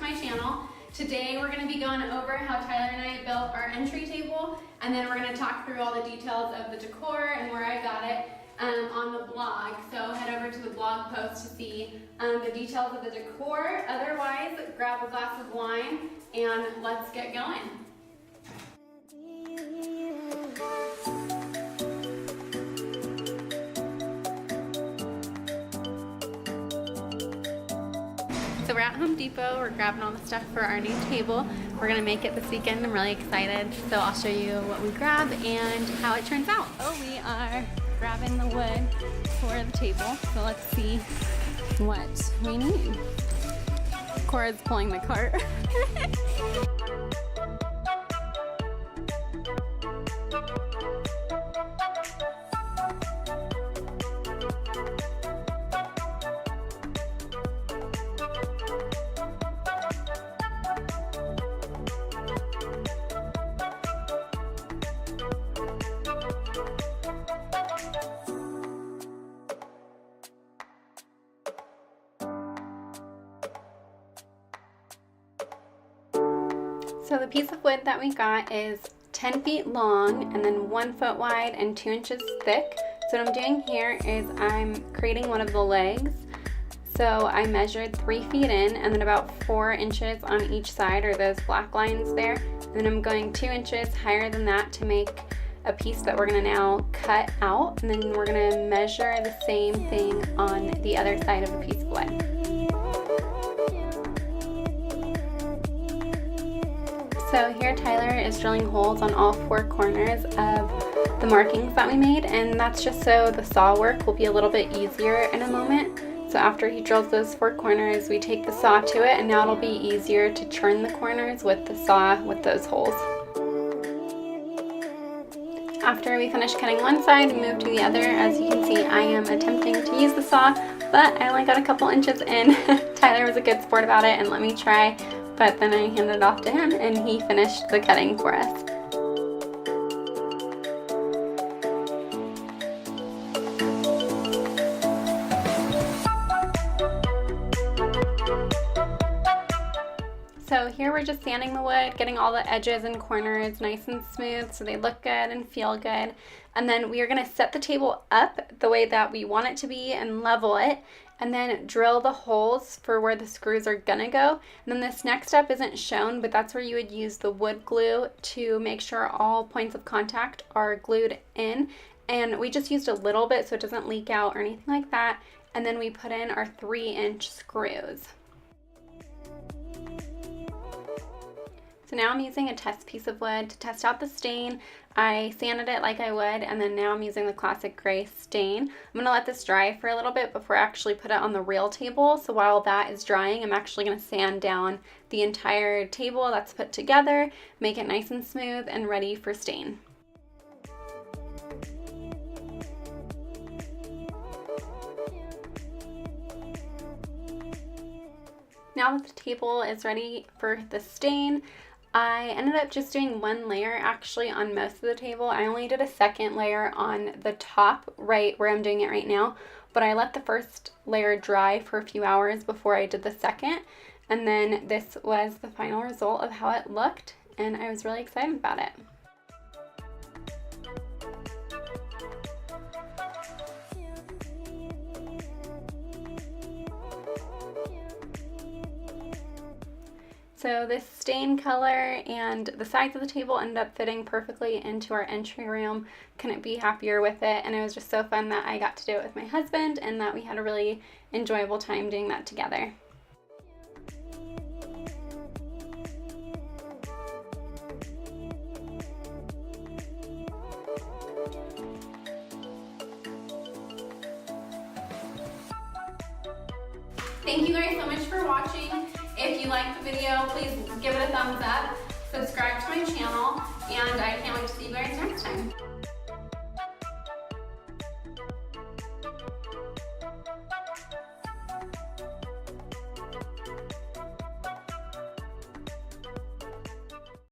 my channel. Today we're going to be going over how Tyler and I built our entry table, and then we're going to talk through all the details of the decor and where I got it on the blog. So head over to the blog post to see the details of the decor. Otherwise, grab a glass of wine and let's get going. So we're at Home Depot, we're grabbing all the stuff for our new table. We're gonna make it this weekend, I'm really excited. So I'll show you what we grab and how it turns out. Oh, we are grabbing the wood for the table. So let's see what we need. Cora's pulling the cart. So the piece of wood that we got is 10 feet long and then 1 foot wide and 2 inches thick. So what I'm doing here is I'm creating one of the legs. So I measured 3 feet in and then about 4 inches on each side are those black lines there. And then I'm going 2 inches higher than that to make a piece that we're gonna now cut out. And then we're gonna measure the same thing on the other side of the piece of wood. So here Tyler is drilling holes on all 4 corners of the markings that we made, and that's just so the saw work will be a little bit easier in a moment. So after he drills those 4 corners, we take the saw to it, and now it'll be easier to turn the corners with the saw with those holes. After we finish cutting one side and move to the other, as you can see, I am attempting to use the saw, but I only got a couple inches in. Tyler was a good sport about it and let me try. But then I handed it off to him and he finished the cutting for us. So here we're just sanding the wood, getting all the edges and corners nice and smooth so they look good and feel good. And then we are going to set the table up the way that we want it to be and level it, and then drill the holes for where the screws are gonna go. And then this next step isn't shown, but that's where you would use the wood glue to make sure all points of contact are glued in. And we just used a little bit so it doesn't leak out or anything like that. And then we put in our 3-inch screws. So now I'm using a test piece of wood to test out the stain. I sanded it like I would, and then now I'm using the classic gray stain. I'm gonna let this dry for a little bit before I actually put it on the real table. So while that is drying, I'm actually gonna sand down the entire table that's put together, make it nice and smooth and ready for stain. Now that the table is ready for the stain, I ended up just doing 1 layer actually on most of the table. I only did a 2nd layer on the top right where I'm doing it right now, but I let the first layer dry for a few hours before I did the 2nd, and then this was the final result of how it looked, and I was really excited about it. So this stain color and the sides of the table ended up fitting perfectly into our entry room. Couldn't be happier with it, and it was just so fun that I got to do it with my husband and that we had a really enjoyable time doing that together. Thank you guys so much for watching. If you liked the video, please give it a thumbs up, subscribe to my channel, and I can't wait to see you guys next time.